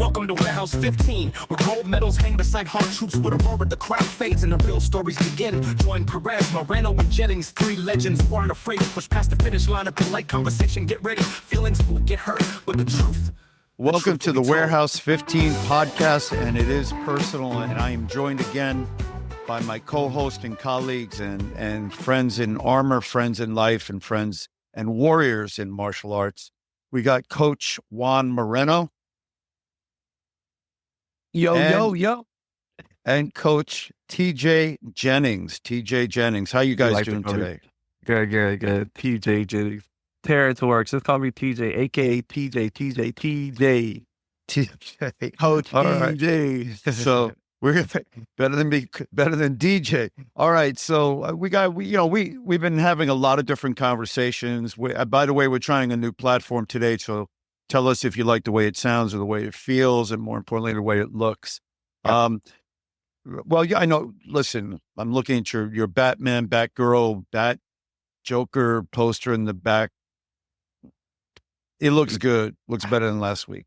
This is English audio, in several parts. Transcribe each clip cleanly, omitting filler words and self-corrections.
Welcome to Warehouse 15, where gold medals hang beside hard troops with a roar. The crowd fades and the real stories begin. Join Perez, Moreno, and Jennings, three legends who aren't afraid to push past the finish line. A polite conversation, get ready. Feelings will get hurt, but the truth. Welcome to the Warehouse 15 podcast, and it is personal, and I am joined again by my co-host and colleagues and friends in armor, friends in life, and friends and warriors in martial arts. We got Coach Juan Moreno. Yo. And Coach TJ Jennings. TJ Jennings. How you guys doing today? Good. TJ Jennings. Territory. Just call me TJ, aka TJ. Coach TJ. So we're better than DJ. All right. So we've been having a lot of different conversations. By the way, we're trying a new platform today. So tell us if you like the way it sounds or the way it feels, and more importantly, the way it looks. I know. Listen, I'm looking at your Batman, Batgirl, Bat Joker poster in the back. It looks good. Looks better than last week.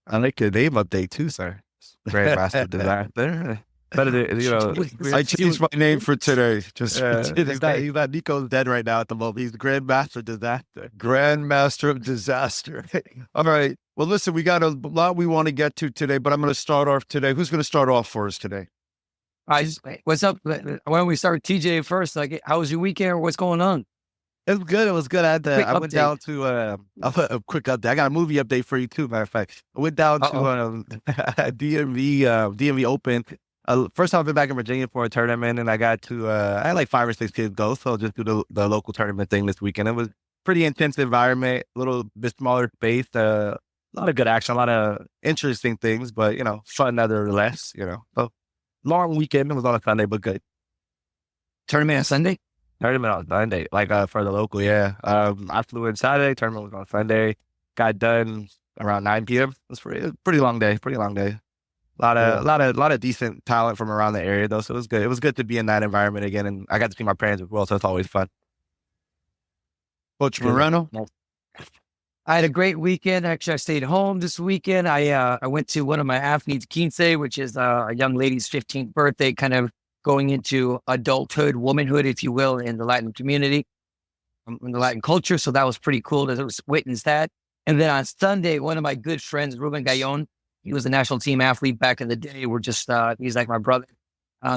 I like your name update too, sir. Grandmaster Disaster. Better than, I changed my name for today. He's not Nico's dead right now at the moment. He's the Grandmaster Disaster. Grandmaster of Disaster. All right. Well, listen, we got a lot we want to get to today, but I'm going to start off today. Who's going to start off for us today? What's up? Why don't we start with TJ first? Like, how was your weekend? What's going on? It was good. I went down to a quick update. I got a movie update for you too. Matter of fact, I went down to DMV Open. First time I've been back in Virginia for a tournament, and I got to I had like 5 or 6 kids go, so I'll just do the local tournament thing this weekend. It was pretty intense environment, a little bit smaller space, a lot of good action, a lot of interesting things, but fun nevertheless. So long weekend. It was on a Sunday, but good. Tournament on Sunday. Tournament on Sunday, like for the local, yeah. I flew in Saturday. Tournament was on Sunday. Got done around 9 p.m. It was a pretty long day. A lot of decent talent from around the area though, so it was good. It was good to be in that environment again, and I got to see my parents as well, so it's always fun. Coach Moreno. I had a great weekend. Actually, I stayed home this weekend. I went to one of my athletes' quince, which is a young lady's 15th birthday, kind of going into adulthood, womanhood, if you will, in the Latin community, in the Latin culture. So that was pretty cool to witness that. And then on Sunday, one of my good friends, Ruben Gallon, he was a national team athlete back in the day. We're just, he's like my brother.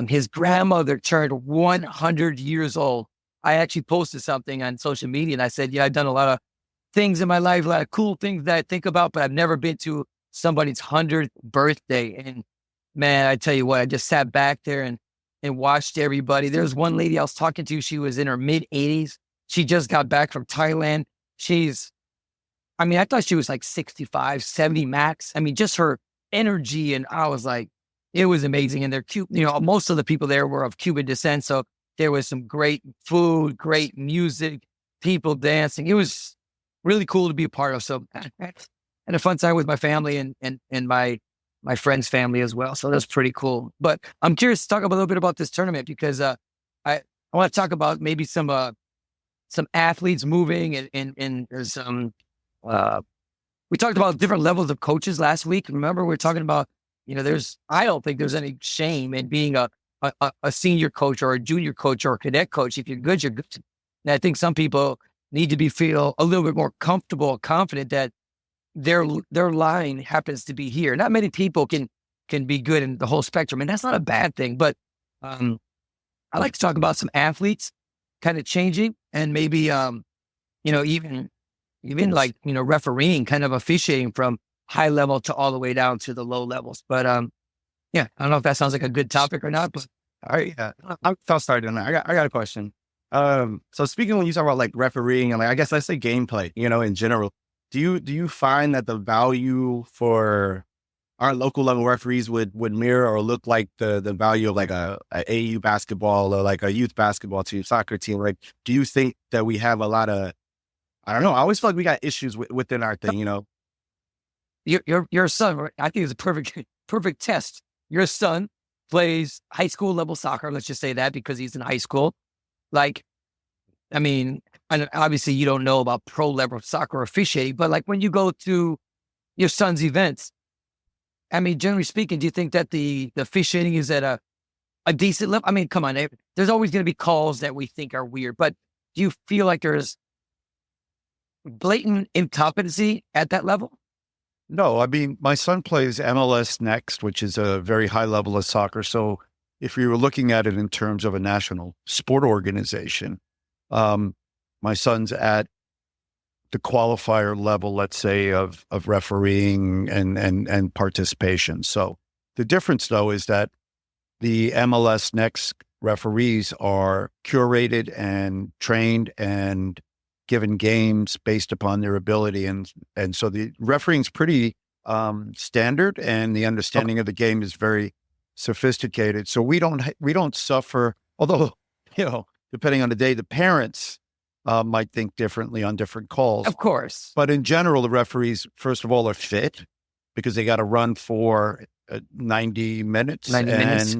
His grandmother turned 100 years old. I actually posted something on social media and I said, I've done a lot of things in my life, a lot of cool things that I think about, but I've never been to somebody's 100th birthday. And man, I tell you what, I just sat back there and watched everybody. There's one lady I was talking to. She was in her mid 80s. She just got back from Thailand. I thought she was like 65, 70 max. Just her energy. And I was like, it was amazing. And they're cute. Most of the people there were of Cuban descent. So there was some great food, great music, people dancing. It was really cool to be a part of. So I had a fun time with my family and my friend's family as well. So that's pretty cool. But I'm curious to talk a little bit about this tournament because I want to talk about maybe some athletes moving and there's some, we talked about different levels of coaches last week. Remember, we were talking about, I don't think there's any shame in being a senior coach or a junior coach or a cadet coach. If you're good, you're good. And I think some people need to feel a little bit more comfortable, confident that their line happens to be here. Not many people can be good in the whole spectrum, and that's not a bad thing. But I like to talk about some athletes kind of changing, and maybe even like refereeing, kind of officiating from high level to all the way down to the low levels. But I don't know if that sounds like a good topic or not. But all right, I'll start on that. I got a question. So speaking when you talk about like refereeing and I guess let's say gameplay, in general. Do you find that the value for our local level referees would mirror or look like the value of like a AU basketball or like a youth basketball team, soccer team? Like, do you think that we have a lot of, I don't know, I always feel like we got issues within our thing, Your son, I think it's a perfect test. Your son plays high school level soccer. Let's just say that because he's in high school. And obviously you don't know about pro level soccer officiating, but like when you go to your son's events, I mean, generally speaking, do you think that the officiating is at a decent level? I mean, come on, there's always going to be calls that we think are weird, but do you feel like there's blatant incompetency at that level? No, I mean, my son plays MLS Next, which is a very high level of soccer. So if you were looking at it in terms of a national sport organization, my son's at the qualifier level, let's say, of refereeing and participation. So the difference, though, is that the MLS Next referees are curated and trained and given games based upon their ability. And so the refereeing is pretty standard, and the understanding of the game is very sophisticated. So we don't suffer, although, depending on the day, the parents might think differently on different calls. Of course. But in general, the referees, first of all, are fit because they got to run for 90 minutes. 90 minutes.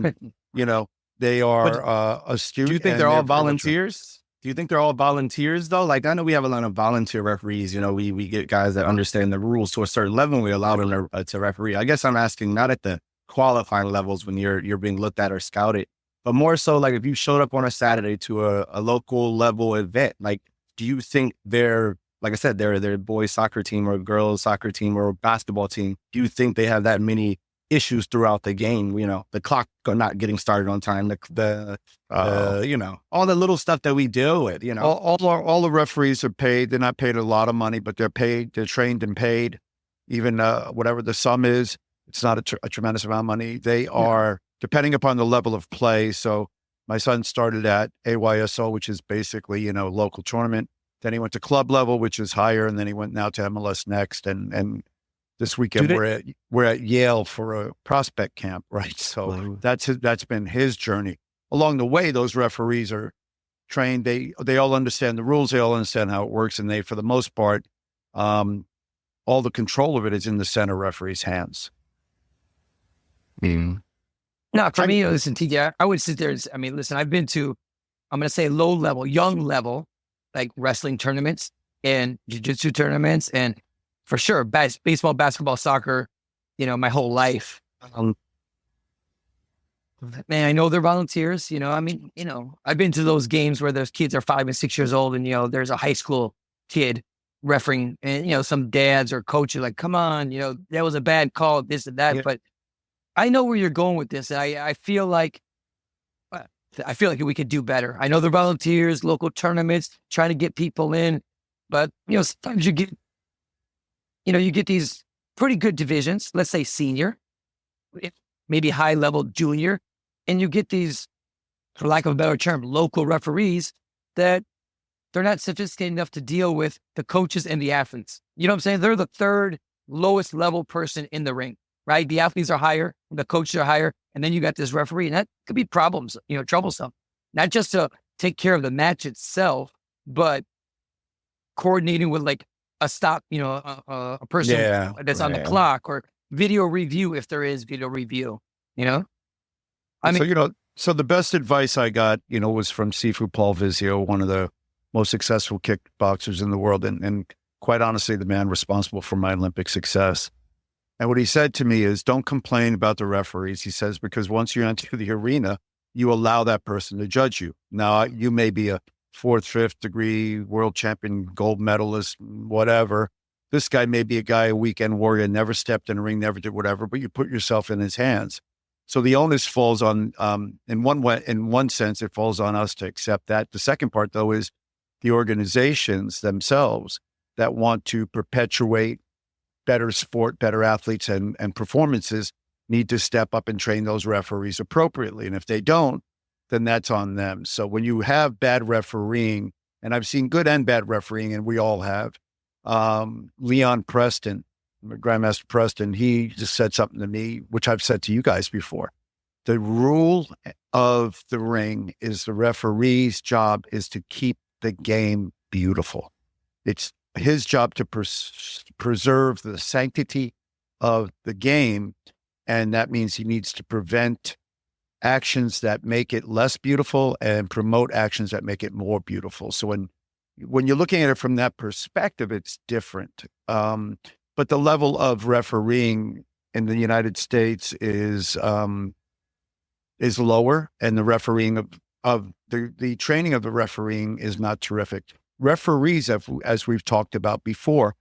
They are astute. Do you think they're all volunteers? Do you think they're all volunteers though? Like, I know we have a lot of volunteer referees. We get guys that understand the rules to a certain level. We allow them to referee. I guess I'm asking not at the qualifying levels when you're being looked at or scouted, but more so like if you showed up on a Saturday to a local level event, like, do you think they're, like I said, they're a boys soccer team or a girls soccer team or a basketball team? Do you think they have that many issues throughout the game? The clock not getting started on time, all the little stuff that we deal with, all the referees are paid. They're not paid a lot of money, but they're paid, they're trained and paid. Even whatever the sum is, it's not a tremendous amount of money. They are, depending upon the level of play. So my son started at AYSO, which is basically, local tournament. Then he went to club level, which is higher. And then he went now to MLS Next. And this weekend we're at Yale for a prospect camp, right? So that's been his journey. Along the way, those referees are trained. They all understand the rules. They all understand how it works. And they, for the most part, all the control of it is in the center referee's hands. No, for me, listen, TJ, I would sit there and, listen, I've been to, I'm going to say low level, young level, like wrestling tournaments and jiu-jitsu tournaments, and for sure, baseball, basketball, soccer, my whole life. Man, I know they're volunteers, I've been to those games where those kids are 5 and 6 years old and, there's a high school kid refereeing and, some dads or coaches like, come on, that was a bad call, this and that. Yeah. But I know where you're going with this. I feel like we could do better. I know they're volunteers, local tournaments, trying to get people in, but, sometimes you get these pretty good divisions, let's say senior, maybe high level junior, and you get these, for lack of a better term, local referees that they're not sophisticated enough to deal with the coaches and the athletes. You know what I'm saying? They're the third lowest level person in the ring, right? The athletes are higher, the coaches are higher, and then you got this referee, and that could be problems, troublesome. Not just to take care of the match itself, but coordinating with like a stop, a person that's on the clock, or video review if there is video review, So the best advice I got, was from Sifu Paul Vizio, one of the most successful kickboxers in the world, and quite honestly, the man responsible for my Olympic success. And what he said to me is, don't complain about the referees. He says, because once you enter the arena, you allow that person to judge you. Now, you may be a 4th, 5th degree world champion, gold medalist, whatever. This guy may be a weekend warrior, never stepped in a ring, never did whatever, but you put yourself in his hands. So the onus falls on, in one sense, it falls on us to accept that. The second part, though, is the organizations themselves that want to perpetuate better sport, better athletes, and performances need to step up and train those referees appropriately. And if they don't, then that's on them. So when you have bad refereeing, and I've seen good and bad refereeing, and we all have, Leon Preston, Grandmaster Preston, he just said something to me, which I've said to you guys before. The rule of the ring is the referee's job is to keep the game beautiful. It's his job to preserve the sanctity of the game. And that means he needs to prevent actions that make it less beautiful and promote actions that make it more beautiful. So when you're looking at it from that perspective, it's different. But the level of refereeing in the United States is lower, and the refereeing of the training of the refereeing is not terrific. Referees, as we've talked about before,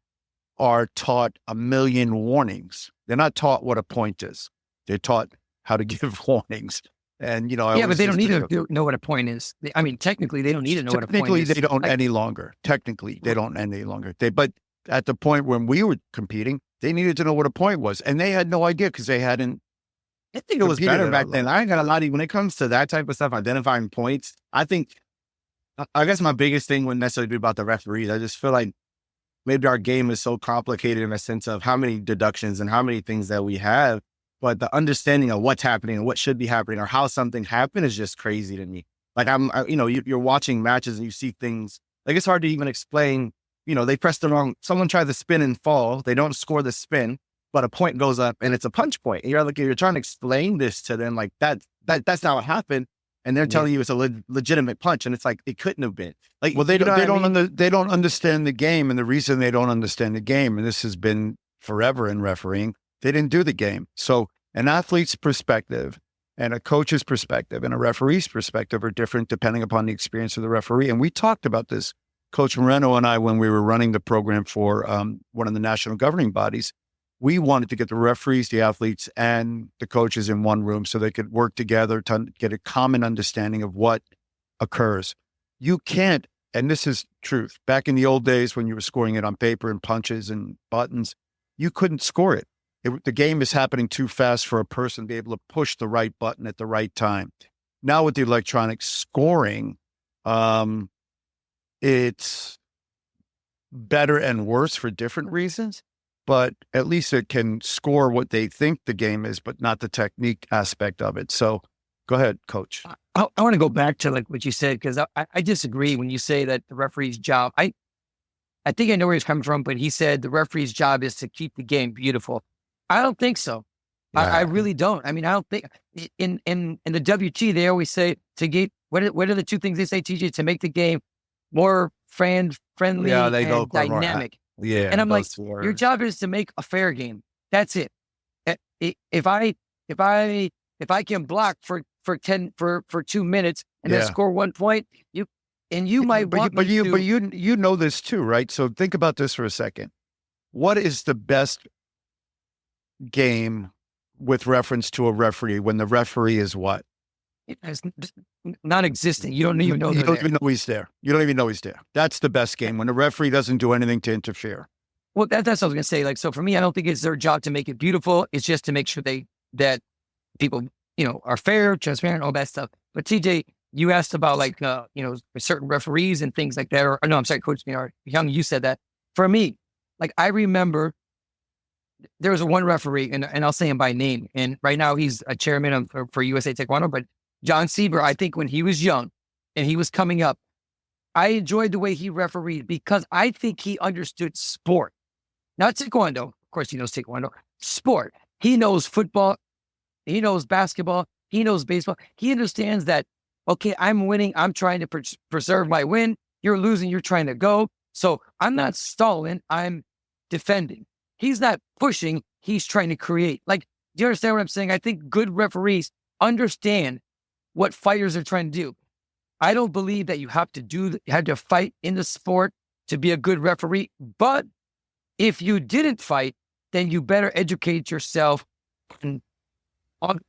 are taught a million warnings. They're not taught what a point is. They're taught how to give warnings. And, Yeah, but they don't need to know what a point is. I mean, technically, they don't need to know what a point is. Technically, they don't any longer. Technically, they don't any longer. But at the point when we were competing, they needed to know what a point was. And they had no idea because they hadn't. I think it was better back then. I ain't gonna lie to you. When it comes to that type of stuff, identifying points, I guess my biggest thing wouldn't necessarily be about the referees. I just feel like maybe our game is so complicated in a sense of how many deductions and how many things that we have. But the understanding of what's happening and what should be happening or how something happened is just crazy to me. Like you're watching matches and you see things like it's hard to even explain. They press the wrong. Someone tries to spin and fall. They don't score the spin, but a point goes up and it's a punch point. And you're trying to explain this to them like that's not what happened, and they're telling you it's a legitimate punch, and it's like it couldn't have been. Like, well, they don't understand the game, and the reason they don't understand the game, and this has been forever in refereeing, they didn't do the game. So an athlete's perspective and a coach's perspective and a referee's perspective are different depending upon the experience of the referee. And we talked about this, Coach Moreno and I, when we were running the program for one of the national governing bodies. We wanted to get the referees, the athletes, and the coaches in one room so they could work together to get a common understanding of what occurs. You can't, and this is truth, back in the old days when you were scoring it on paper and punches and buttons, you couldn't score it. The game is happening too fast for a person to be able to push the right button at the right time. Now with the electronic scoring, it's better and worse for different reasons, but at least it can score what they think the game is, but not the technique aspect of it. So go ahead, Coach. I want to go back to like what you said, because I disagree when you say that the referee's job. I think I know where he's coming from, but he said the referee's job is to keep the game beautiful. I don't think so. Yeah. I really don't. I mean, I don't think in the WT, they always say to get, what are the two things they say, TJ, to make the game more friendly and dynamic. Yeah. And I'm like, your job is to make a fair game. That's it. If I can block for 2 minutes and then score 1 point, you might want but you know this too, right? So think about this for a second. What is the best game with reference to a referee when the referee is what? It's non-existent. You don't even know. You don't even know he's there. You don't even know he's there. That's the best game, when the referee doesn't do anything to interfere. Well, that's what I was going to say. Like, so for me, I don't think it's their job to make it beautiful. It's just to make sure that people, are fair, transparent, all that stuff. But TJ, you asked about like, certain referees and things like that. Or no, I'm sorry, Coach Young, you said that. For me, like, I remember there was one referee, and I'll say him by name. And right now he's a chairman for USA Taekwondo, but John Sieber, I think when he was young and he was coming up, I enjoyed the way he refereed because I think he understood sport. Not Taekwondo. Of course, he knows Taekwondo. Sport. He knows football. He knows basketball. He knows baseball. He understands that, okay, I'm winning. I'm trying to preserve my win. You're losing. You're trying to go. So I'm not stalling. I'm defending. He's not pushing. He's trying to create. Like, do you understand what I'm saying? I think good referees understand what fighters are trying to do. I don't believe that you have to fight in the sport to be a good referee. But if you didn't fight, then you better educate yourself on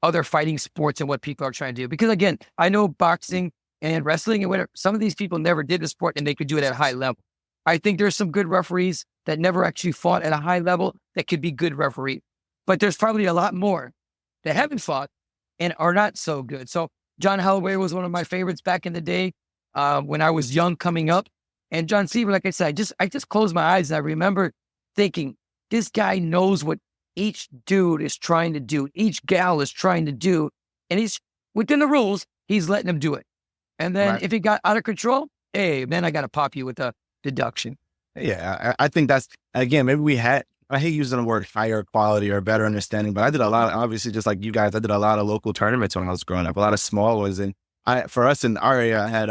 other fighting sports and what people are trying to do. Because again, I know boxing and wrestling and whatever, some of these people never did the sport and they could do it at a high level. I think there's some good referees that never actually fought at a high level that could be good referees. But there's probably a lot more that haven't fought and are not so good. So John Halloway was one of my favorites back in the day when I was young coming up. And John Sieber, like I said, I just closed my eyes and I remember thinking, this guy knows what each dude is trying to do, each gal is trying to do, and he's within the rules, he's letting them do it. And then if it got out of control, hey, then I got to pop you with a deduction. Yeah, I think that's, again, maybe I hate using the word higher quality or better understanding, but I did a lot, obviously, just like you guys, I did a lot of local tournaments when I was growing up, a lot of small ones. And for us in our area, I had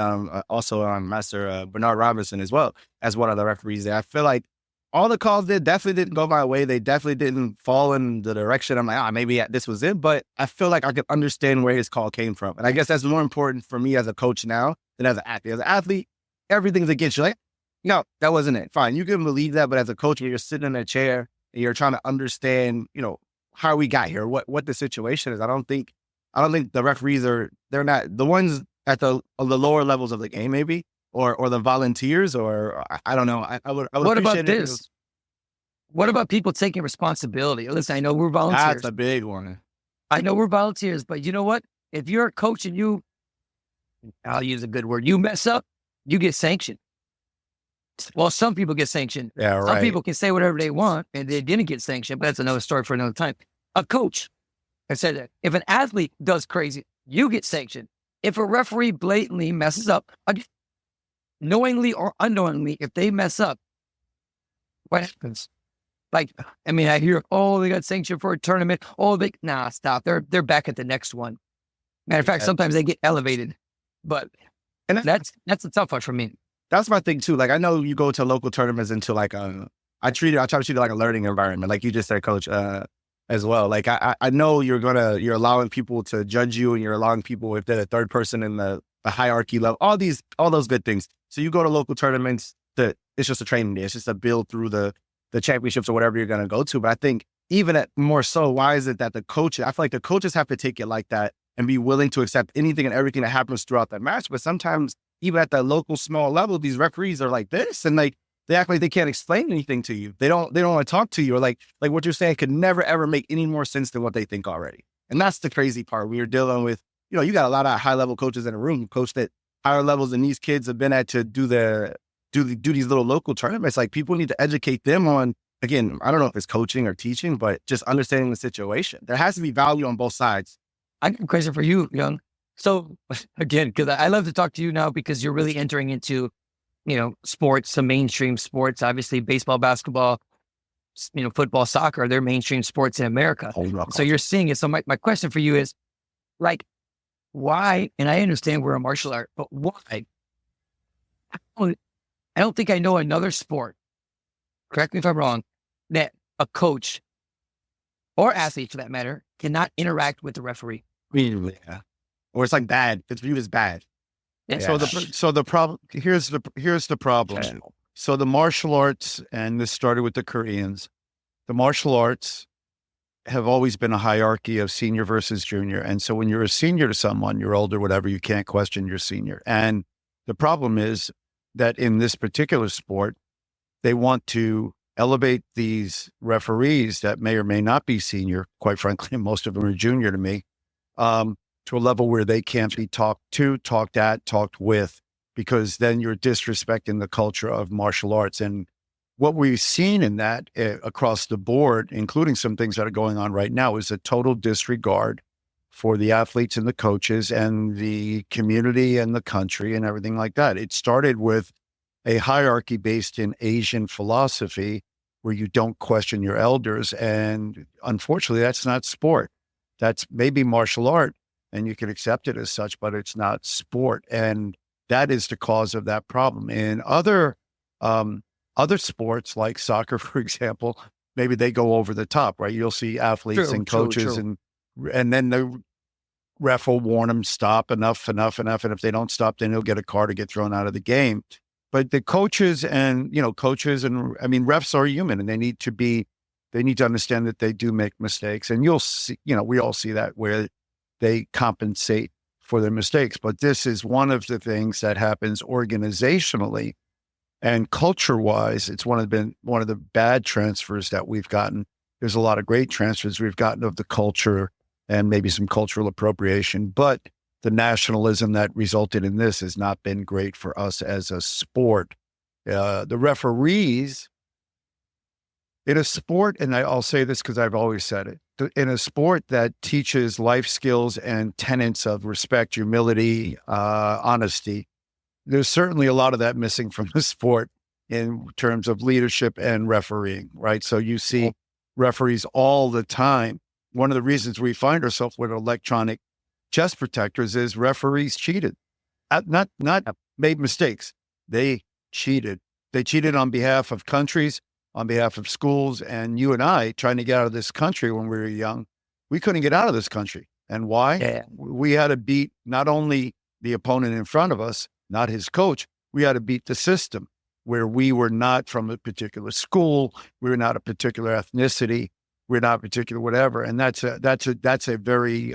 also Master Bernard Robinson as well as one of the referees there. I feel like all the calls definitely didn't go my way. They definitely didn't fall in the direction I'm like, maybe this was it. But I feel like I could understand where his call came from. And I guess that's more important for me as a coach now than as an athlete. As an athlete, everything's against you. Like, no, that wasn't it. Fine, you can believe that. But as a coach, you're sitting in a chair and you're trying to understand, how we got here, what the situation is. I don't think the referees they're not the ones at the lower levels of the game, maybe. Or the volunteers, or I don't know. I would What about appreciate it. this? What about people taking responsibility? Listen, I know we're volunteers. That's a big one. I know we're volunteers, but you know what? If you're a coach and I'll use a good word, you mess up, you get sanctioned. Well, some people get sanctioned. Yeah, right. Some people can say whatever they want and they didn't get sanctioned, but that's another story for another time. A coach, I said that. If an athlete does crazy, you get sanctioned. If a referee blatantly messes up, knowingly or unknowingly, if they mess up, what happens? Like, I mean, I hear, they got sanctioned for a tournament. Stop. They're back at the next one. Matter of fact, sometimes they get elevated. But that's a tough one for me. That's my thing too. Like, I know you go to local tournaments into like I try to treat it like a learning environment, like you just said, Coach, as well. Like I know you're allowing people to judge you, and you're allowing people, if they're the third person in the hierarchy level, all those good things. So you go to local tournaments that it's just a training day. It's just a build through the championships or whatever you're going to go to. But I think even at more so, why is it that I feel like the coaches have to take it like that and be willing to accept anything and everything that happens throughout that match. But sometimes even at the local small level, these referees are like this, and like they act like they can't explain anything to you. They don't want to talk to you, or like what you're saying could never ever make any more sense than what they think already. And that's the crazy part. We are dealing with, you got a lot of high level coaches in a room, coach that higher levels than these kids have been at to do these little local tournaments. Like, people need to educate them on, again, I don't know if it's coaching or teaching, but just understanding the situation. There has to be value on both sides. I got a question for you, Young. So again, because I love to talk to you now because you're really entering into, sports, some mainstream sports, obviously baseball, basketball, football, soccer, they're mainstream sports in America. So you're seeing it. So my question for you is, like, why, and I understand we're a martial art, but why? I don't think I know another sport, correct me if I'm wrong, that a coach or athlete for that matter cannot interact with the referee. Yeah. Or it's like bad. It's viewed as bad. Yeah. So the problem, here's the problem. Yeah. So the martial arts, and this started with the Koreans, the martial arts have always been a hierarchy of senior versus junior. And so when you're a senior to someone, you're older, whatever, you can't question your senior. And the problem is that in this particular sport, they want to elevate these referees that may or may not be senior. Quite frankly, most of them are junior to me, to a level where they can't be talked to, talked at, talked with, because then you're disrespecting the culture of martial arts. And what we've seen in that across the board, including some things that are going on right now, is a total disregard for the athletes and the coaches and the community and the country and everything like that. It started with a hierarchy based in Asian philosophy where you don't question your elders. And unfortunately, that's not sport. That's maybe martial art, and you can accept it as such, but it's not sport. And that is the cause of that problem. In other sports like soccer, for example, maybe they go over the top, right? You'll see athletes and coaches and then the ref will warn them, stop, enough. And if they don't stop, then he'll get a card to get thrown out of the game. But the coaches and refs are human, and they need to understand that they do make mistakes. And you'll see, we all see that where they compensate for their mistakes. But this is one of the things that happens organizationally and culture-wise. It's one of the bad transfers that we've gotten. There's a lot of great transfers we've gotten of the culture and maybe some cultural appropriation, but the nationalism that resulted in this has not been great for us as a sport. The referees in a sport, and I'll say this because I've always said it, in a sport that teaches life skills and tenets of respect, humility, honesty, there's certainly a lot of that missing from the sport in terms of leadership and refereeing, right? So you see referees all the time. One of the reasons we find ourselves with electronic chest protectors is referees cheated, not made mistakes. They cheated. They cheated on behalf of countries, on behalf of schools. And you and I trying to get out of this country when we were young, we couldn't get out of this country. And why? Yeah. We had to beat not only the opponent in front of us, not his coach, we had to beat the system where we were not from a particular school, we were not a particular ethnicity, we're not particular whatever. And that's a very,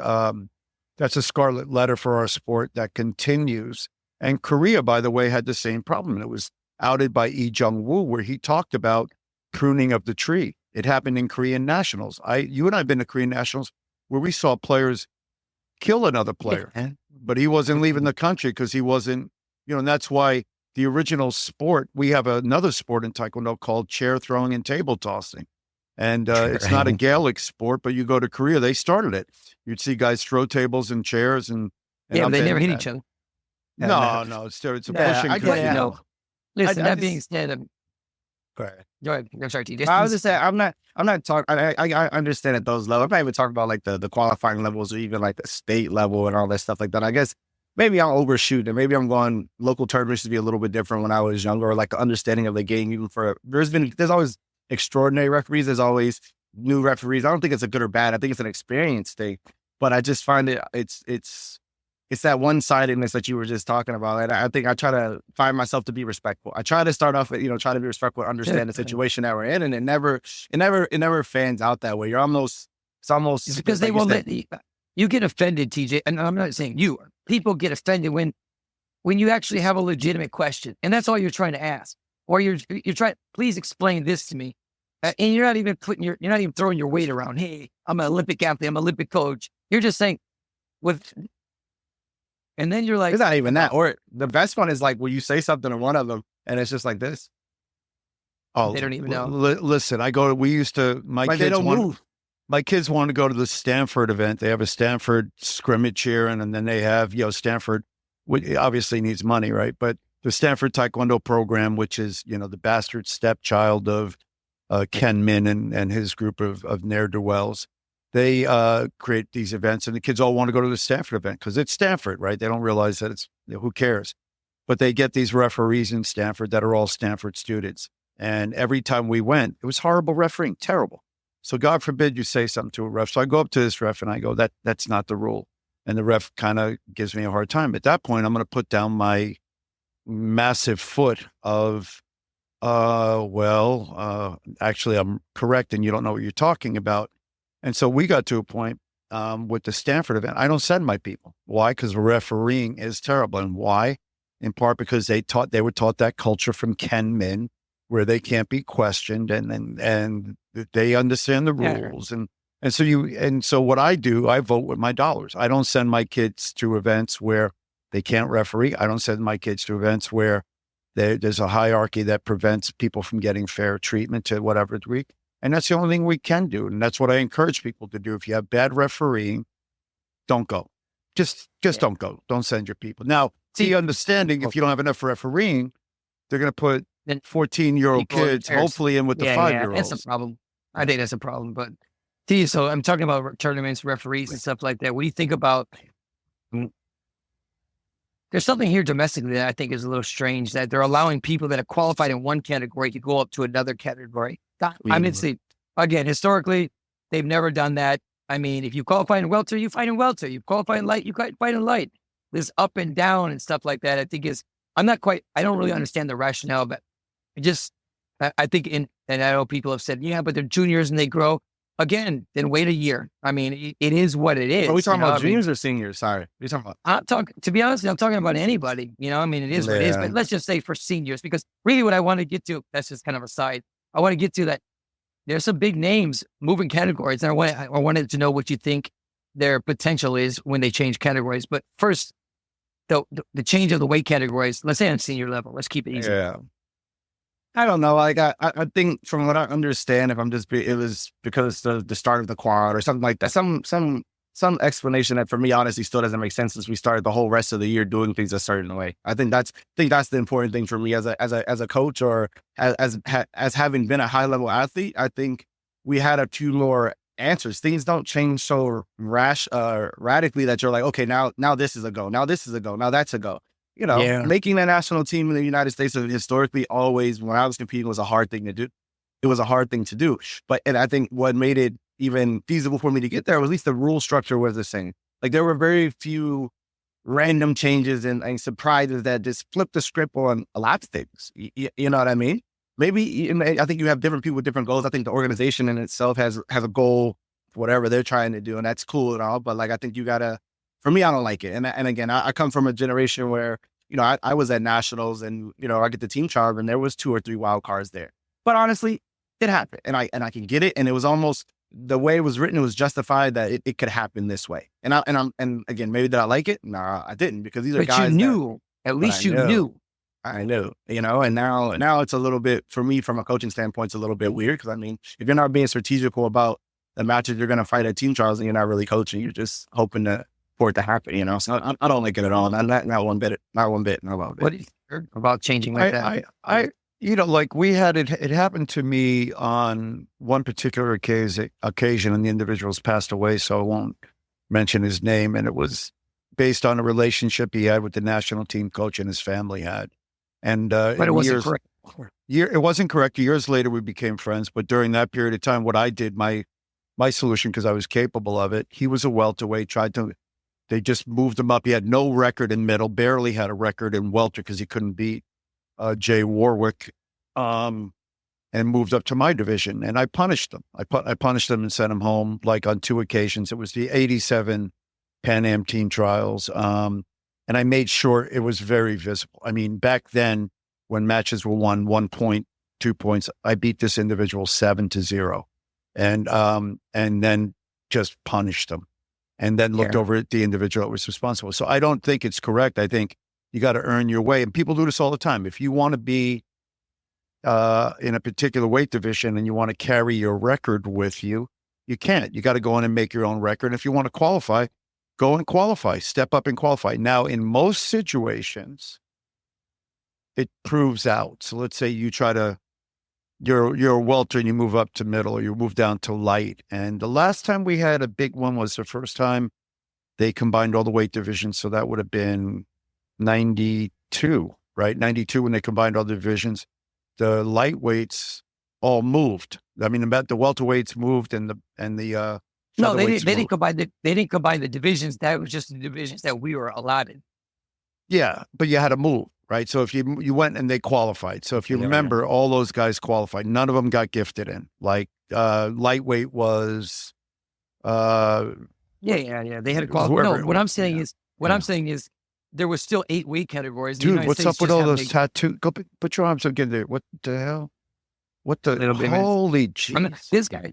that's a scarlet letter for our sport that continues. And Korea, by the way, had the same problem. It was outed by Lee Jung-woo, where he talked about pruning of the tree. It happened in Korean nationals. You and I have been to Korean nationals where we saw players kill another player, but he wasn't leaving the country because he wasn't, and that's why the original sport, we have another sport in Taekwondo called chair throwing and table tossing. And it's not a Gaelic sport, but you go to Korea, they started it. You'd see guys throw tables and chairs and but they never hit each other. No, it's a pushing. Listen, that being said, Go ahead. go ahead. I'm sorry, T. I was just saying, I'm not talking, I understand at those levels. I'm not even talking about like the qualifying levels or even like the state level and all that stuff like that. I guess maybe I'm overshooting and maybe I'm going local tournaments to be a little bit different when I was younger, or like the understanding of the game, even there's always extraordinary referees. There's always new referees. I don't think it's a good or bad. I think it's an experience thing, but I just find it's that one-sidedness that you were just talking about. And I think I try to find myself to be respectful. I try to start off with, try to be respectful, understand the situation that we're in. And it never fans out that way. It's almost because they won't let you get offended, TJ. And I'm not saying you, people get offended when you actually have a legitimate question. And that's all you're trying to ask. Or you're trying, please explain this to me. And you're not even you're not even throwing your weight around. Hey, I'm an Olympic athlete. I'm an Olympic coach. You're just saying and then you're like, it's not even that. Or the best one is like, when you say something to one of them and it's just like this. Oh, they don't even know. Listen, my kids want to go to the Stanford event. They have a Stanford scrimmage here. And then they have, Stanford, which obviously needs money, right? But the Stanford Taekwondo program, which is, the bastard stepchild of Ken Min and his group of ne'er-do-wells. They create these events, and the kids all want to go to the Stanford event because it's Stanford, right? They don't realize that it's, who cares? But they get these referees in Stanford that are all Stanford students. And every time we went, it was horrible refereeing, terrible. So God forbid you say something to a ref. So I go up to this ref and I go, that's not the rule. And the ref kind of gives me a hard time. At that point, I'm going to put down my massive foot of, actually I'm correct and you don't know what you're talking about. And so we got to a point with the Stanford event. I don't send my people. Why? Because refereeing is terrible. And why? In part because they were taught that culture from Ken Min, where they can't be questioned and they understand the rules. And so what I do, I vote with my dollars. I don't send my kids to events where they can't referee. I don't send my kids to events where there's a hierarchy that prevents people from getting fair treatment to whatever degree. And that's the only thing we can do. And that's what I encourage people to do. If you have bad refereeing, don't go. Just don't go. Don't send your people. Now, the understanding, if you don't have enough refereeing, they're going to put 14-year-old kids, hopefully in with the 5-year-olds. That's a problem. I think that's a problem. But so I'm talking about tournaments, referees and stuff like that. What do you think about, there's something here domestically that I think is a little strange, that they're allowing people that are qualified in one category to go up to another category. I mean, see, again, historically, they've never done that. I mean, if you qualify in welter, you fight in welter. You qualify in light, you fight in light. This up and down and stuff like that, I think I don't really understand the rationale, but I think and I know people have said, but they're juniors and they grow. Again, then wait a year. I mean, it is what it is. Are we talking about juniors or seniors? Sorry. What are you talking about? To be honest, I'm talking about anybody. I mean, it is what it is, but let's just say for seniors, because really what I want to get to, that's just kind of a side. I want to get to that. There's some big names moving categories, and I wanted to know what you think their potential is when they change categories. But first, the change of the weight categories, let's say on senior level, let's keep it easy. Yeah. I don't know. Like I think from what I understand, it was because of the start of the quad or something like that. Some explanation that for me honestly still doesn't make sense since we started the whole rest of the year doing things a certain way. I think that's the important thing for me as a coach or as having been a high level athlete. I think we had a few more answers. Things don't change so radically that you're like, okay, now this is a go. Now this is a go. Now that's a go. Making a national team in the United States historically always, when I was competing, was a hard thing to do. it was a hard thing to do. And I think what made it even feasible for me to get there was at least the rule structure was the same. Like there were very few random changes and surprises that just flipped the script on a lot of things. You know what I mean? Maybe I think you have different people with different goals. I think the organization in itself has a goal, whatever they're trying to do, and that's cool and all. But like, I think you gotta. For me, I don't like it. And again, I come from a generation where I was at nationals, and I get the team charge, and there was 2 or 3 wild cards there. But honestly, it happened, and I can get it. And it was almost the way it was written. It was justified that it could happen this way. And again, maybe did I like it? No, I didn't, because these are guys. But you knew. At least you knew. I knew, and now it's a little bit, for me, from a coaching standpoint, it's a little bit weird. Because I mean, if you're not being strategical about the matches you're going to fight at team trials, then you're not really coaching. You're just hoping for it to happen. So I don't like it at all. Not one bit. Not one bit. What do you think about changing like that? Like we had it happened to me on one particular occasion, and the individual's passed away, so I won't mention his name. And it was based on a relationship he had with the national team coach and his family had. And but it wasn't correct. It wasn't correct. Years later, we became friends. But during that period of time, what I did, my solution, because I was capable of it, he was a welterweight. They just moved him up. He had no record in middle, barely had a record in welter because he couldn't beat Jay Warwick, and moved up to my division. And I punished him. I punished him and sent him home, like on 2 occasions. It was the 87 Pan Am team trials. And I made sure it was very visible. I mean, back then, when matches were won 1 point, 2 points, I beat this individual 7-0, and then just punished him, and then looked over at the individual that was responsible. So I don't think it's correct. I think you got to earn your way, and people do this all the time. If you want to be in a particular weight division and you want to carry your record with you, you can't. You got to go in and make your own record. If you want to qualify, go and qualify, step up and qualify. Now, in most situations, it proves out. So let's say you you're a welter and you move up to middle, or you move down to light. And the last time we had a big one was the first time they combined all the weight divisions. So that would have been 92, right? 92, when they combined all the divisions. The lightweights all moved. I mean, the welterweights moved and the no, they didn't combine the divisions. That was just the divisions that we were allotted. Yeah, but you had to move, right? So if you went and they qualified. So if you remember, all those guys qualified. None of them got gifted in. Like lightweight was. They had to qualify. No, what I'm saying is, there was still 8 weight categories. Dude, what's up with all those tattoos? Go put your arms again there. What the hell? What the holy jeez? This guy.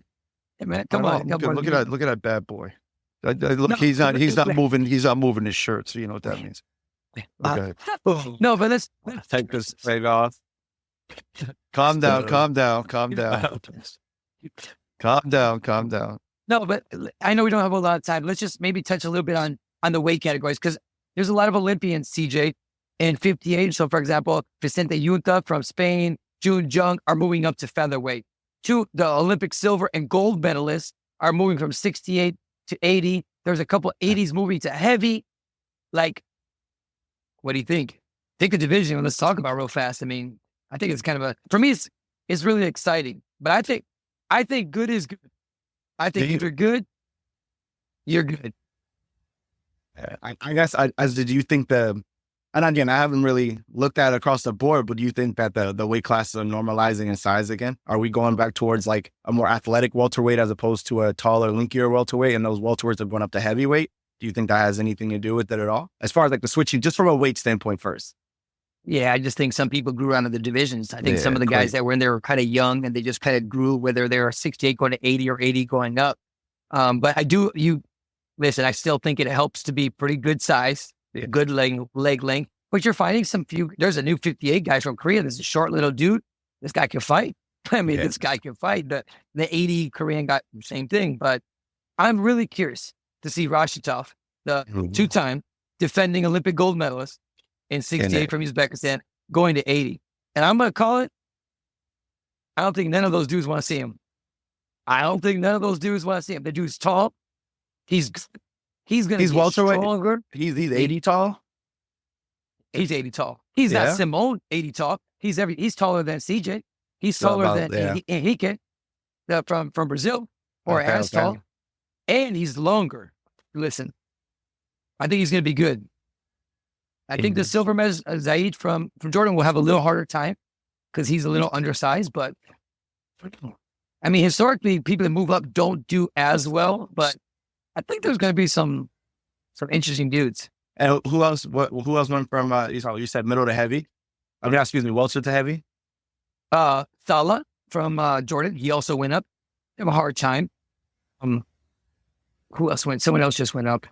Hey man, come on. Look at that bad boy. He's not moving. He's not moving his shirt. So you know what that means. Okay. No, but let's take this right off. Calm down. Calm down. No, but I know we don't have a lot of time. Let's just maybe touch a little bit on the weight categories, because there's a lot of Olympians, CJ, in 58. So, for example, Vicente Yunta from Spain, Jun Jung are moving up to featherweight. The Olympic silver and gold medalists are moving from 68 to 80. There's a couple 80s moving to heavy. Like, what do you think? Pick a division. Let's talk about real fast. I mean, I think it's kind of for me, it's really exciting. But I think good is good. I think if you're good, you're good. I guess, do you think and again, I haven't really looked at it across the board, but do you think that the weight classes are normalizing in size again? Are we going back towards like a more athletic welterweight as opposed to a taller, linkier welterweight, and those welterweights are going up to heavyweight? Do you think that has anything to do with it at all? As far as like the switching, just from a weight standpoint first. Yeah, I just think some people grew out of the divisions. I think some of the guys that were in there were kind of young, and they just kind of grew, whether they were 68 going to 80 or 80 going up. But listen, I still think it helps to be pretty good size, good leg length. But you're finding there's a new 58 guy from Korea. This is a short little dude. This guy can fight. I mean, this guy can fight. The 80 Korean guy, same thing. But I'm really curious to see Rashidov, the 2-time defending Olympic gold medalist in 68 from Uzbekistan, going to 80. And I'm going to call it, I don't think none of those dudes want to see him. The dude's tall. He's going to be stronger. He's 80 tall? He's 80 tall. He's not Simone 80 tall. He's taller than CJ. He's So taller about- than Henrique from Brazil, or Okay, as okay. tall, and he's longer. Listen, I think he's going to be good. I think the silver medalist Zaid from Jordan will have a little harder time because he's a little undersized. But I mean, historically, people that move up don't do as well. But I think there's going to be some interesting dudes. And who else? Who else went from? You said middle to heavy. I mean, excuse me, welter to heavy. Thala from Jordan, he also went up. They have a hard time. Who else went? Someone else just went up.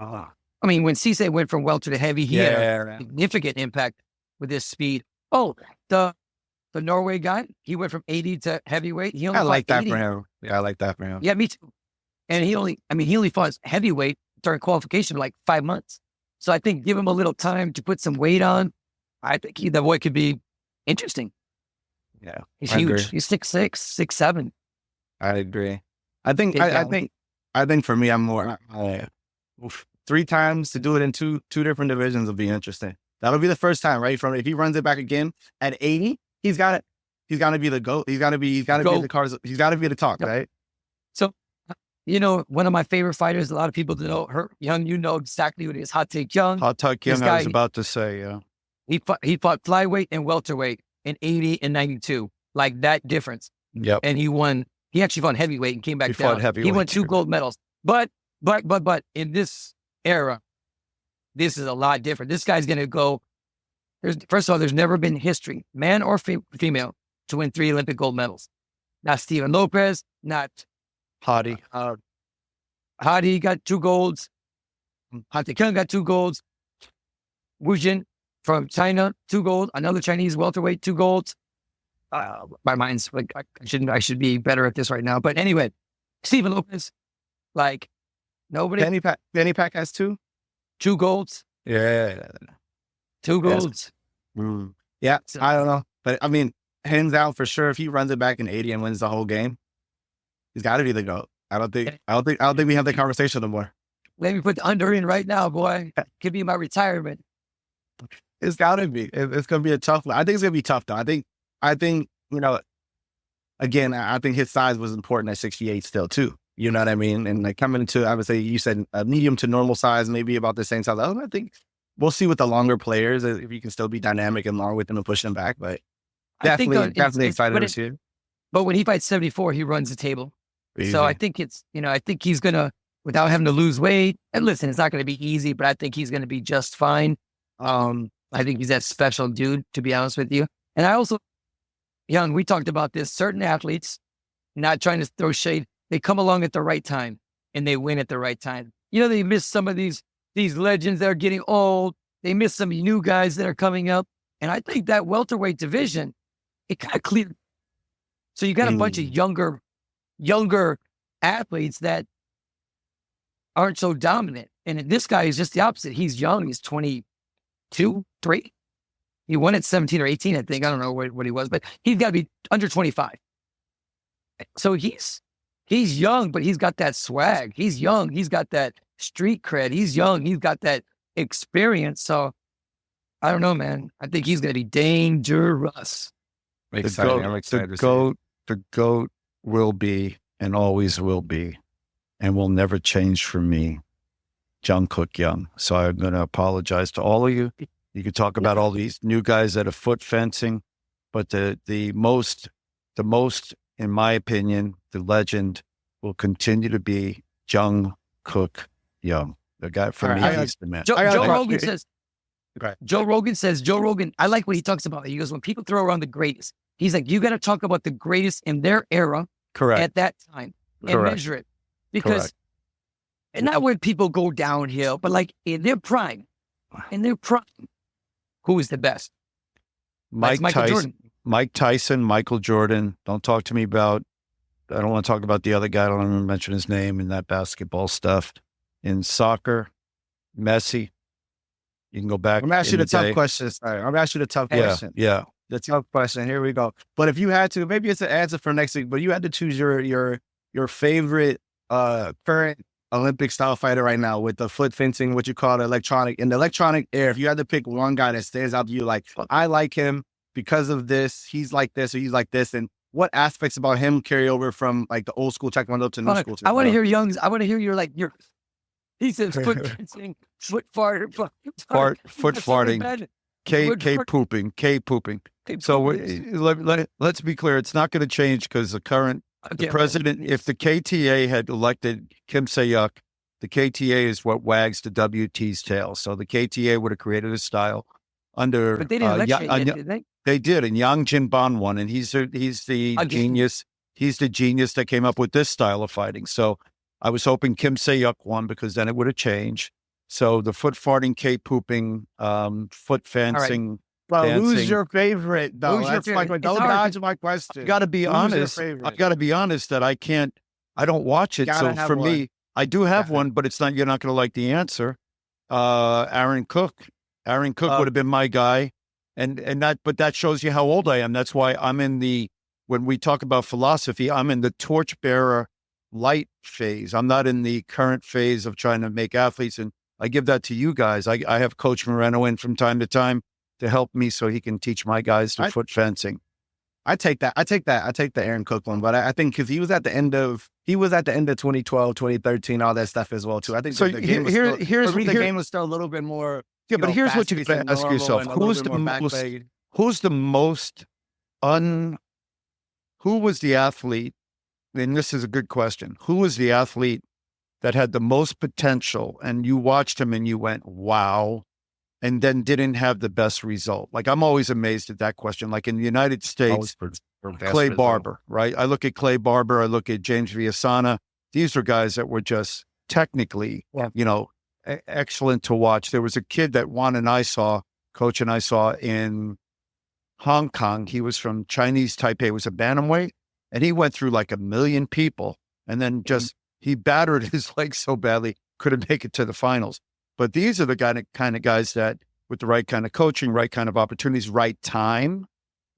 I mean, when Cisse went from welter to heavy, he had a significant impact with his speed. Oh, the Norway guy, he went from 80 to heavyweight. He only I like that 80. for him. Yeah, I like that for him. Yeah, me too. And he only fought heavyweight during qualification for like 5 months. So I think give him a little time to put some weight on. I think the boy could be interesting. Yeah, He's I huge. agree. He's 6'6", 6'7". I agree. I think Big I guy. think for me, I'm more 3 times to do it in two different divisions will be interesting. That'll be the first time, right? From if he runs it back again at 80, he's got to be the GOAT. He's got to be the cars. He's got to be the talk, Yep. right? So, one of my favorite fighters, a lot of people know her. Young, you know exactly what it is. Hot Take Young. Hot Tuck Young, I was about to say, yeah. He fought flyweight and welterweight in 80 and 92. Like that difference. Yep. And he won. He actually fought heavyweight and came back He down. fought heavyweight, He won 2 too. gold medals. But in this era, this is a lot different. This guy's going to go. First of all, there's never been history, man or female, to win 3 Olympic gold medals. Not Steven Lopez, not Hottie. Hadi got 2 golds. Hati Kung got 2 golds. Wu Jin from China, 2 gold. Another Chinese welterweight, 2 golds. My mind's like I should be better at this right now. But anyway, Steven Lopez, like nobody. Benny Pack has 2. 2 golds. Yeah. 2 golds. Yeah, So- I don't know. But I mean, hands out for sure. If he runs it back in 80 and wins the whole game, he's got to be the GOAT. I don't think we have that conversation no more. Let me put the under in right now, boy. Could be my retirement. It's got to be. It's going to be a tough one. I think it's going to be tough though. I think, again, I think his size was important at 68 still too. You know what I mean? And like coming into, I would say you said a medium to normal size, maybe about the same size. I think we'll see with the longer players if you can still be dynamic and long with them and push them back. But definitely excited to see it. But when he fights 74, he runs the table. Easy. So I think I think he's going to, without having to lose weight, and listen, it's not going to be easy, but I think he's going to be just fine. I think he's that special dude, to be honest with you. And I also, Young, we talked about this, certain athletes, not trying to throw shade, they come along at the right time and they win at the right time. They miss some of these legends that are getting old. They miss some new guys that are coming up. And I think that welterweight division, it kind of cleared. So you got a bunch of younger athletes that aren't so dominant. And this guy is just the opposite. He's young. He's 22, 3. He won at 17 or 18, I think. I don't know what he was, but he's got to be under 25. So he's young, but he's got that swag. He's young. He's got that street cred. He's young. He's got that experience. So I don't know, man. I think he's going to be dangerous. I'm excited to see it. The GOAT will be and always will be and will never change for me, Jungkook Young. So I'm going to apologize to all of you. You could talk about all these new guys that are foot fencing, but the most, in my opinion, the legend will continue to be Jungkook Young. The guy for me, he's the man. Joe Rogan says, Right. Joe Rogan, I like what he talks about. He goes, when people throw around the greatest, he's like, you got to talk about the greatest in their era Correct. at that time and Correct. measure it. Because, Correct. and not when people go downhill, but like in their prime, who is the best? That's Michael Jordan. Mike Tyson, Michael Jordan. Don't talk to me about, I don't want to talk about the other guy. I don't want to mention his name in that basketball stuff. In soccer, Messi. You can go back. I'm asking you in the tough day. question. Sorry, I'm asking you the tough Yeah, question. yeah. The tough question. Here we go. But if you had to, maybe it's an answer for next week, but you had to choose your favorite current Olympic style fighter right now with the foot fencing, what you call the electronic era. If you had to pick one guy that stands out to you, like, I like him, because of this, he's like this or he's like this, and what aspects about him carry over from like the old school taekwondo to new school? I want to hear I want to hear your. He says foot dancing, foot fart, foot farting, K pooping. So let's be clear. It's not going to change because the president, if the KTA had elected Kim Se-hyuk, the KTA is what wags the WT's tail. So the KTA would have created a style under. But they didn't elect him yet, did they? They did, and Yang Jin-ban won, and he's the genius. He's the genius that came up with this style of fighting. So I was hoping Kim Se-hyuk won because then it would have changed. So the foot farting, K pooping, foot fencing. Well, dancing. who's your favorite though? Who's your favorite? Don't dodge my question. I got to be honest. I got to be honest that I don't watch it. So for me, I do have one, but it's not. You're not going to like the answer. Aaron Cook. Aaron Cook would have been my guy, but that shows you how old I am. That's why I'm when we talk about philosophy, I'm in the torchbearer light phase. I'm not in the current phase of trying to make athletes, and I give that to you guys. I have Coach Moreno in from time to time to help me so he can teach my guys to foot fencing. I take that. I take the Aaron Cook one, but I think because he was at the end of 2012, 2013, all that stuff as well too. I think so. The game was still a little bit more. Yeah, but here's what you got to ask yourself: who was the athlete? And this is a good question. Who was the athlete that had the most potential, and you watched him and you went, "Wow," and then didn't have the best result? Like, I'm always amazed at that question. Like in the United States, Clay Barber, right? I look at Clay Barber. I look at James Viasana. These are guys that were just technically, excellent to watch. There was a kid that Coach and I saw in Hong Kong. He was from Chinese Taipei. It was a bantamweight, and he went through like 1 million people, and then he battered his legs so badly, couldn't make it to the finals. But these are the kind of guys that, with the right kind of coaching, right kind of opportunities, right time.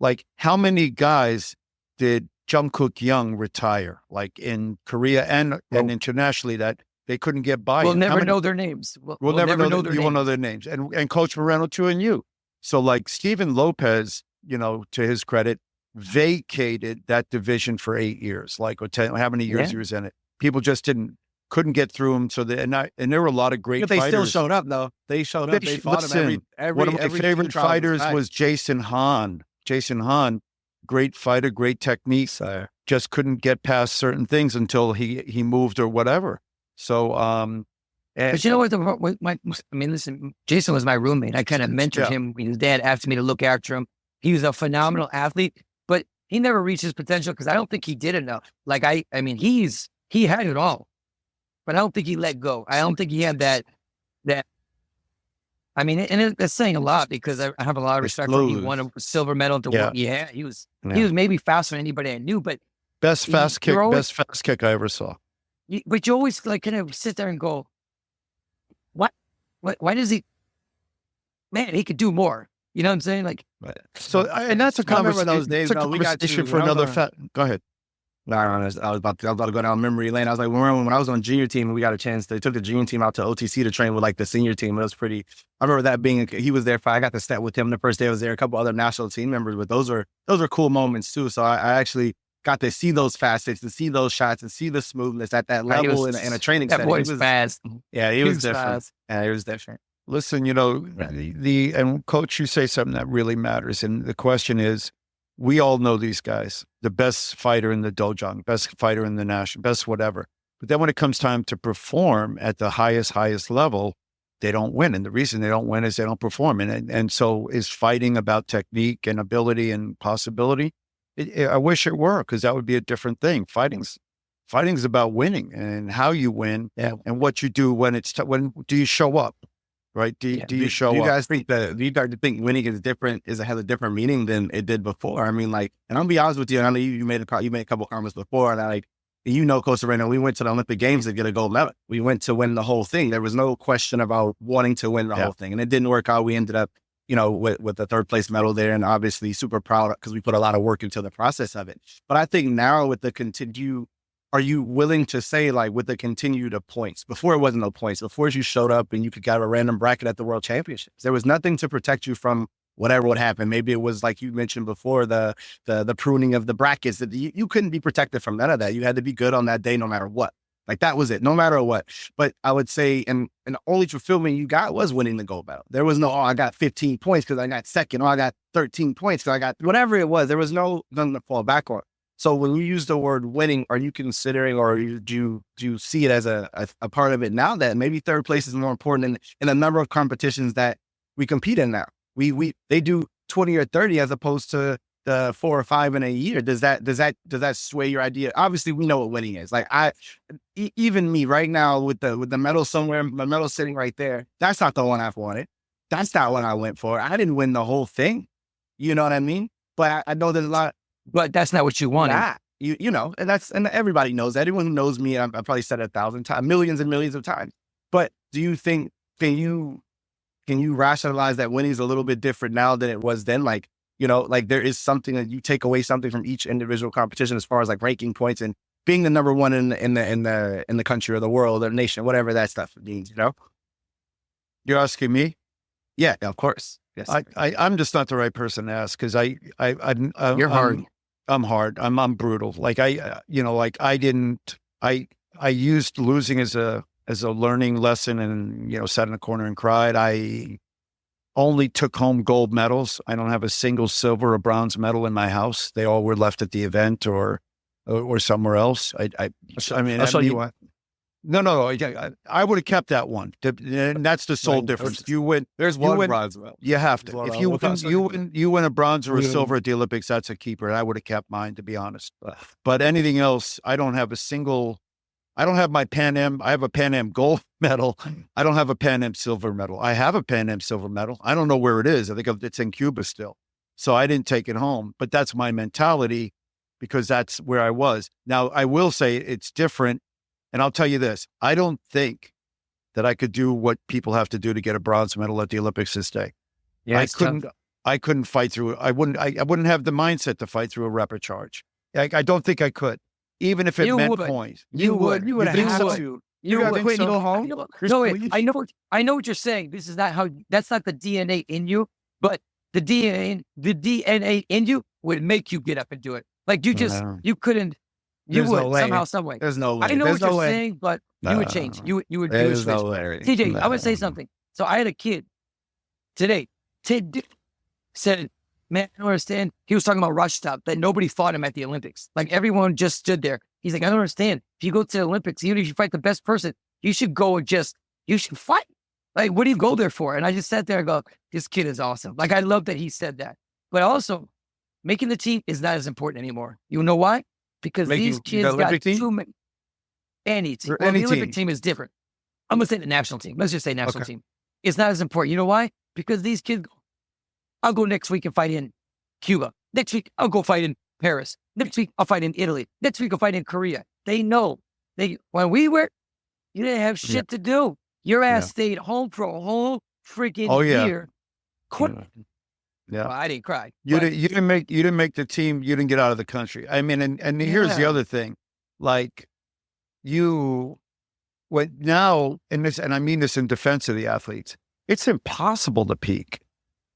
Like, how many guys did Jungkook Young retire, like in Korea and internationally, that they couldn't get by? We'll never know their names. We'll never know their names. You won't know their names. And Coach Moreno too, and you. So like Steven Lopez, to his credit, vacated that division for 8 years, like, or 10, how many years he was in it. People just couldn't get through him. So and there were a lot of great fighters. They still showed up though. They showed up. They fought him every one of my favorite fighters was Jason Hahn. Jason Hahn, great fighter, great technique. Just couldn't get past certain things until he moved or whatever. So, but you know what? Listen, Jason was my roommate. I kind of mentored him. His dad asked me to look after him. He was a phenomenal athlete, but he never reached his potential because I don't think he did enough. Like he had it all, but I don't think he let go. I don't think he had that. And it's saying a lot because I have a lot of respect for him. He won a silver medal to one. Yeah, he was maybe faster than anybody I knew, but best fast kick I ever saw. But you always like kind of sit there and go, what? Why does he? Man, he could do more. You know what I'm saying? Like, so, and that's a conversation. Those days, it's a conversation for another. Go ahead. No, I was about to go down memory lane. I was like, when I was on junior team, and we got a chance. They took the junior team out to OTC to train with like the senior team. It was pretty. I remember that being. He was there. I got to step with him the first day I was there. A couple other national team members, but those were cool moments too. So I actually got to see those facets, to see those shots, and see the smoothness at that level in a training setting. That boy was fast. Yeah, he was different. Fast. Yeah, he was different. Listen, and Coach, you say something that really matters, and the question is, we all know these guys, the best fighter in the dojang, best fighter in the national, best whatever. But then when it comes time to perform at the highest level, they don't win. And the reason they don't win is they don't perform. And so is fighting about technique and ability and possibility? I wish it were, because that would be a different thing. Fighting's about winning and how you win and what you do when when do you show up? Right? Do you show up? Do you guys think winning has a different meaning than it did before? I mean, like, and I'll be honest with you. I know you made a couple comments before, and Coach Moreno, we went to the Olympic Games to get a gold medal. We went to win the whole thing. There was no question about wanting to win the whole thing, and it didn't work out. We ended up, with the third place medal there, and obviously super proud because we put a lot of work into the process of it. But I think now with the are you willing to say, like, with the continued points? Before it wasn't no points. Before you showed up and you could get a random bracket at the World Championships. There was nothing to protect you from whatever would happen. Maybe it was like you mentioned before, the pruning of the brackets, that you couldn't be protected from none of that. You had to be good on that day, no matter what. Like that was it, no matter what. But I would say, and the only fulfillment you got was winning the gold medal. There was no, I got 15 points because I got second, or I got 13 points because I got whatever it was. There was nothing to fall back on. So when you use the word winning, are you considering, or do you see it as a part of it now that maybe third place is more important in a number of competitions that we compete in now? They do 20 or 30 as opposed to the 4 or 5 in a year. Does that sway your idea? Obviously, we know what winning is. Like even me right now with the medal somewhere, my medal sitting right there. That's not the one I've wanted. That's not what I went for. I didn't win the whole thing. You know what I mean? But I know there's a lot. But that's not what you wanted. Nah, you know, and everybody knows that. Everyone who knows me, I've probably said it 1,000 times, millions and millions of times. But do you think, can you rationalize that winning is a little bit different now than it was then? Like, you know, like there is something that you take away something from each individual competition as far as like ranking points and being the number one in the country or the world or nation, whatever that stuff means, you know? You're asking me? Yeah, of course. Yes. I'm just not the right person to ask because You're hard. I'm hard. I'm brutal. Like I used losing as a learning lesson and, you know, sat in a corner and cried. I only took home gold medals. I don't have a single silver or bronze medal in my house. They all were left at the event or somewhere else. I mean, I'll show you one. No. I would have kept that one. And that's the sole difference. You win. There's one bronze medal. You have to. If you win a bronze or a silver at the Olympics, that's a keeper. And I would have kept mine, to be honest. But anything else, I don't have I don't have my Pan Am. I have a Pan Am gold medal. I don't have a Pan Am silver medal. I have a Pan Am silver medal. I don't know where it is. I think it's in Cuba still. So I didn't take it home. But that's my mentality because that's where I was. Now, I will say it's different. And I'll tell you this, I don't think that I could do what people have to do to get a bronze medal at the Olympics this day. Yeah, I couldn't fight through it. I wouldn't have the mindset to fight through a rep charge. I don't think I could, even if it meant points. You would have to. You would quit and go home? No, I know what you're saying. This is not how, that's not the DNA in you, but the DNA in you would make you get up and do it. Like you couldn't. You would somehow, some way. There's no way. I know what you're saying, but you would change. You would do a switch. TJ, I would say something. So I had a kid today. Ted said, "Man, I don't understand." He was talking about rush stop, that nobody fought him at the Olympics. Like everyone just stood there. He's like, "I don't understand. If you go to the Olympics, even if you fight the best person, you should go and you should fight. Like, what do you go there for?" And I just sat there and go, "This kid is awesome." Like, I love that he said that. But also, making the team is not as important anymore. You know why? Because these kids got too many. Any team. Well, the Olympic team is different. I'm going to say the national team. Let's just say national team. It's not as important. You know why? Because these kids, I'll go next week and fight in Cuba. Next week, I'll go fight in Paris. Next week, I'll fight in Italy. Next week, I'll fight in Korea. They know. When we were, you didn't have shit to do. Your ass stayed home for a whole freaking year. Quit. Yeah, well, I didn't cry. You didn't make the team. You didn't get out of the country. I mean, and here's the other thing, like now in this, and I mean this in defense of the athletes, it's impossible to peak.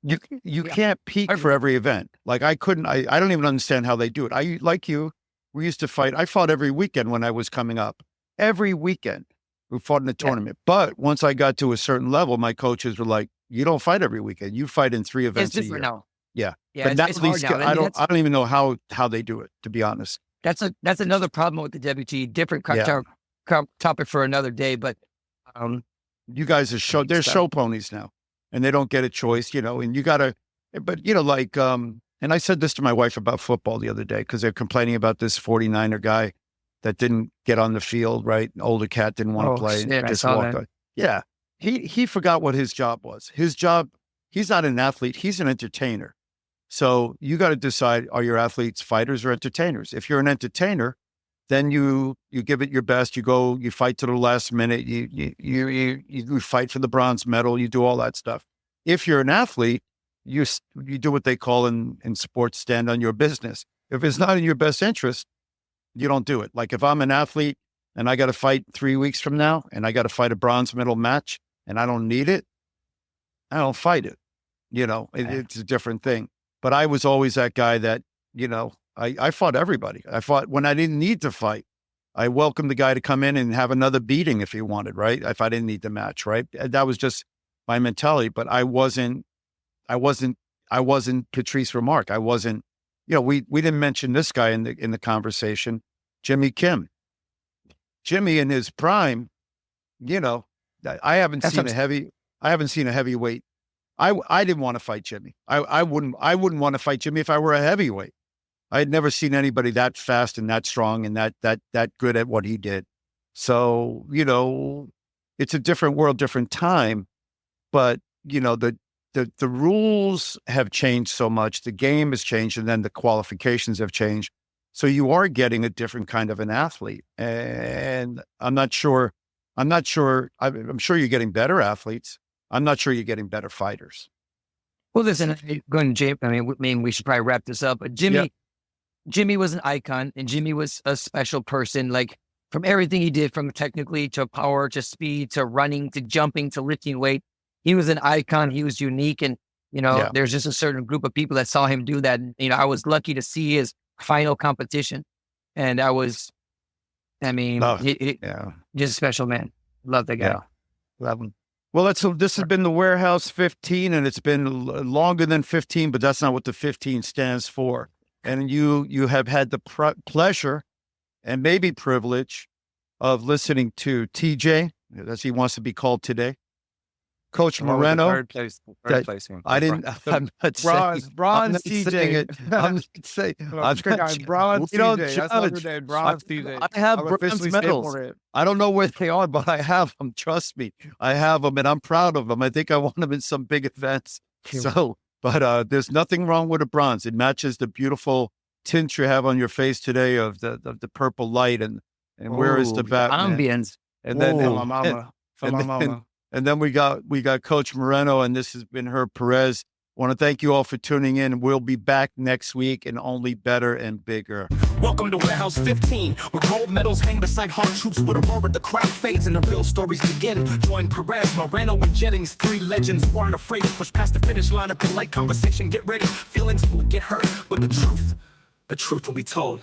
You can't peak for every event. Like I couldn't. I don't even understand how they do it. We used to fight. I fought every weekend when I was coming up. Every weekend we fought in a tournament. But once I got to a certain level, my coaches were like, "You don't fight every weekend. You fight in 3 events a year." Now. Yeah. But it's hard now. I don't even know how they do it, to be honest. That's another problem with the WT. Different topic for another day. But you guys are they're show ponies now, and they don't get a choice, you know. And you gotta, but you know, like and I said this to my wife about football the other day because they're complaining about this 49er guy that didn't get on the field. Right, an older cat didn't want to play. Shit, just walked on. Yeah. He forgot what his job was. His job, he's not an athlete, he's an entertainer. So you got to decide, are your athletes fighters or entertainers? If you're an entertainer, then you give it your best. You go, you fight to the last minute. You fight for the bronze medal. You do all that stuff. If you're an athlete, you do what they call in sports, stand on your business. If it's not in your best interest, you don't do it. Like if I'm an athlete and I got to fight 3 weeks from now and I got to fight a bronze medal match, and I don't need it, I don't fight it. It's a different thing. But I was always that guy that, I fought everybody. I fought when I didn't need to fight. I welcomed the guy to come in and have another beating if he wanted, right? If I didn't need the match, right? That was just my mentality. But I wasn't Patrice Remarque. I wasn't, we didn't mention this guy in the conversation, Jimmy Kim. Jimmy in his prime, I haven't seen a heavyweight. I didn't want to fight Jimmy. I wouldn't want to fight Jimmy if I were a heavyweight. I had never seen anybody that fast and that strong and that good at what he did. So, it's a different world, different time, but the rules have changed so much. The game has changed, and then the qualifications have changed. So you are getting a different kind of an athlete. And I'm sure you're getting better athletes. I'm not sure you're getting better fighters. Well, listen, going to Jay, I mean, we should probably wrap this up, but Jimmy was an icon, and Jimmy was a special person, like from everything he did, from technically to power, to speed, to running, to jumping, to lifting weight. He was an icon. He was unique. And, there's just a certain group of people that saw him do that. And, I was lucky to see his final competition. And just a special man. Love the guy. Yeah. Love him. Well, this has been the Warehouse 15, and it's been longer than 15, but that's not what the 15 stands for. And you have had the pleasure and maybe privilege of listening to TJ, as he wants to be called today, Coach Moreno. Third place. I didn't. I'm not saying bronze TJ. I'm not saying. Bronze TJ. That's what judge. Bronze TJ. I have bronze medals. I don't know where they are, but I have them. Trust me, I have them, and I'm proud of them. I think I won them in some big events. So. But there's nothing wrong with a bronze. It matches the beautiful tint you have on your face today of the purple light and where is the Batman? Ambience. And then we got Coach Moreno, and this has been Herb Perez. I want to thank you all for tuning in. We'll be back next week, and only better and bigger. Welcome to Warehouse 15, where gold medals hang beside hard troops with a roar, the crowd fades and the real stories begin. Join Perez, Moreno, and Jennings, three legends who aren't afraid to push past the finish line. Up in light conversation, get ready. Feelings will get hurt, but the truth will be told.